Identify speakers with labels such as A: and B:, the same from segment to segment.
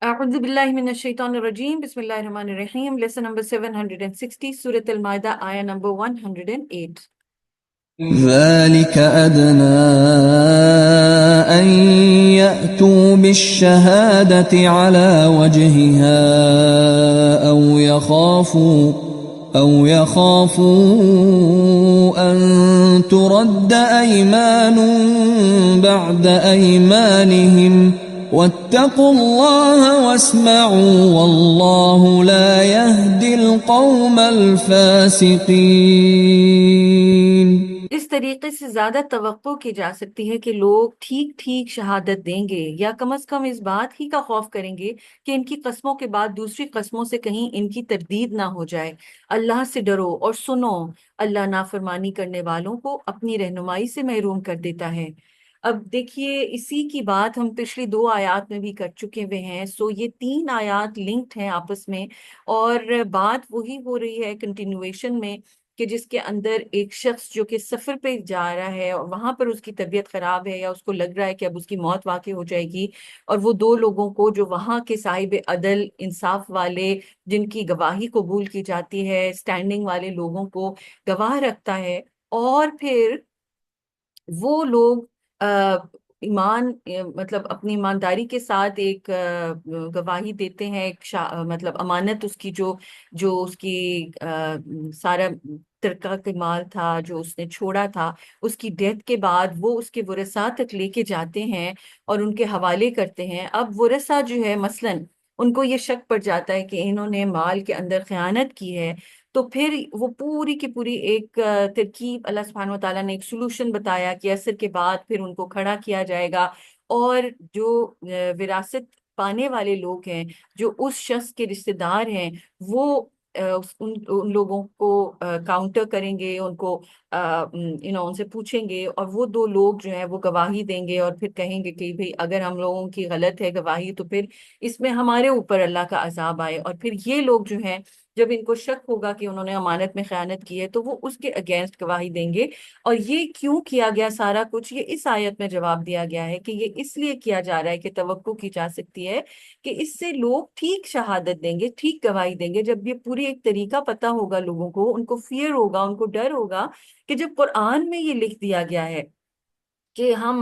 A: أعوذ بالله من الشيطان الرجيم بسم الله الرحمن الرحيم lesson number 760 Surah Al-Ma'idah ayah number 108.
B: ذلك أدنى أن يأتوا بالشهادة على وجهها أو يخافوا أن ترد أيمان بعد أيمانهم واتقوا الله واسمعوا والله لا يهدي القوم الفاسقين.
A: اس طریقے سے زیادہ توقع کی جا سکتی ہے کہ لوگ ٹھیک ٹھیک شہادت دیں گے یا کم از کم اس بات ہی کا خوف کریں گے کہ ان کی قسموں کے بعد دوسری قسموں سے کہیں ان کی تردید نہ ہو جائے۔ اللہ سے ڈرو اور سنو، اللہ نافرمانی کرنے والوں کو اپنی رہنمائی سے محروم کر دیتا ہے۔ اب دیکھیے اسی کی بات ہم پچھلی دو آیات میں بھی کر چکے ہوئے ہیں، سو یہ تین آیات لنکڈ ہیں آپس میں، اور بات وہی ہو رہی ہے کنٹینویشن میں کہ جس کے اندر ایک شخص جو کہ سفر پہ جا رہا ہے اور وہاں پر اس کی طبیعت خراب ہے یا اس کو لگ رہا ہے کہ اب اس کی موت واقع ہو جائے گی، اور وہ دو لوگوں کو جو وہاں کے صاحب عدل انصاف والے جن کی گواہی قبول کی جاتی ہے، سٹینڈنگ والے لوگوں کو گواہ رکھتا ہے، اور پھر وہ لوگ ایمان مطلب اپنی ایمانداری کے ساتھ ایک گواہی دیتے ہیں، ایک مطلب امانت اس کی جو اس کی سارا ترکہ کے مال تھا جو اس نے چھوڑا تھا، اس کی ڈیتھ کے بعد وہ اس کے ورثاء تک لے کے جاتے ہیں اور ان کے حوالے کرتے ہیں۔ اب ورثاء جو ہے مثلاً ان کو یہ شک پڑ جاتا ہے کہ انہوں نے مال کے اندر خیانت کی ہے، تو پھر وہ پوری کی پوری ایک ترکیب اللہ سبحانہ و تعالیٰ نے ایک سلوشن بتایا کہ عصر کے بعد پھر ان کو کھڑا کیا جائے گا، اور جو وراثت پانے والے لوگ ہیں، جو اس شخص کے رشتہ دار ہیں، وہ ان لوگوں کو کاؤنٹر کریں گے، ان کو ان سے پوچھیں گے، اور وہ دو لوگ جو ہیں وہ گواہی دیں گے اور پھر کہیں گے کہ بھئی اگر ہم لوگوں کی غلط ہے گواہی تو پھر اس میں ہمارے اوپر اللہ کا عذاب آئے، اور پھر یہ لوگ جو ہیں جب ان کو شک ہوگا کہ انہوں نے امانت میں خیانت کی ہے تو وہ اس کے اگینسٹ گواہی دیں گے۔ اور یہ کیوں کیا گیا سارا کچھ، یہ اس آیت میں جواب دیا گیا ہے کہ یہ اس لیے کیا جا رہا ہے کہ توقع کی جا سکتی ہے کہ اس سے لوگ ٹھیک شہادت دیں گے، ٹھیک گواہی دیں گے، جب یہ پوری ایک طریقہ پتا ہوگا لوگوں کو، ان کو فیئر ہوگا، ان کو ڈر ہوگا کہ جب قرآن میں یہ لکھ دیا گیا ہے کہ ہم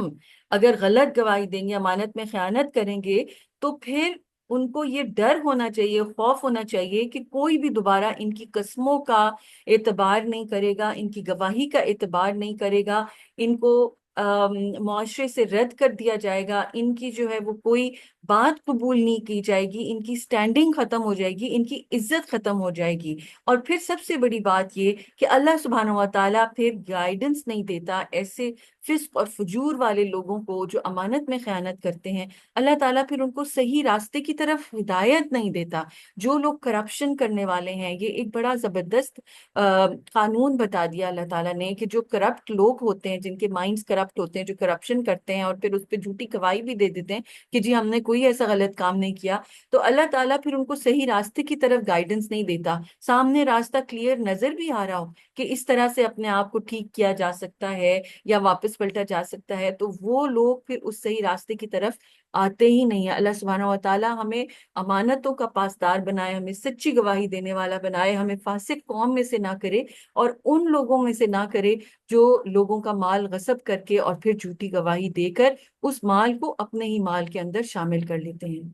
A: اگر غلط گواہی دیں گے، امانت میں خیانت کریں گے، تو پھر ان کو یہ ڈر ہونا چاہیے، خوف ہونا چاہیے کہ کوئی بھی دوبارہ ان کی قسموں کا اعتبار نہیں کرے گا، ان کی گواہی کا اعتبار نہیں کرے گا، ان کو معاشرے سے رد کر دیا جائے گا، ان کی جو ہے وہ کوئی بات قبول نہیں کی جائے گی، ان کی سٹینڈنگ ختم ہو جائے گی، ان کی عزت ختم ہو جائے گی۔ اور پھر سب سے بڑی بات یہ کہ اللہ سبحانہ و تعالیٰ پھر گائیڈنس نہیں دیتا ایسے فسق اور فجور والے لوگوں کو جو امانت میں خیانت کرتے ہیں، اللہ تعالیٰ پھر ان کو صحیح راستے کی طرف ہدایت نہیں دیتا۔ جو لوگ کرپشن کرنے والے ہیں، یہ ایک بڑا زبردست قانون بتا دیا اللہ تعالیٰ نے کہ جو کرپٹ لوگ ہوتے ہیں، جن کے مائنڈز کرپٹ ہوتے ہیں، جو کرپشن کرتے ہیں اور پھر اس پہ جھوٹی گواہی بھی دے دیتے ہیں کہ جی ہم نے کوئی ایسا غلط کام نہیں کیا، تو اللہ تعالیٰ پھر ان کو صحیح راستے کی طرف گائیڈنس نہیں دیتا۔ سامنے راستہ کلیئر نظر بھی آ رہا ہو کہ اس طرح سے اپنے آپ کو ٹھیک کیا جا سکتا ہے یا واپس پلٹا جا سکتا ہے، تو وہ لوگ پھر اس صحیح راستے کی طرف آتے ہی نہیں ہیں۔ اللہ سبحانہ و تعالیٰ ہمیں امانتوں کا پاسدار بنائے، ہمیں سچی گواہی دینے والا بنائے، ہمیں فاسق قوم میں سے نہ کرے اور ان لوگوں میں سے نہ کرے جو لوگوں کا مال غصب کر کے اور پھر جھوٹی گواہی دے کر اس مال کو اپنے ہی مال کے اندر شامل کر لیتے ہیں۔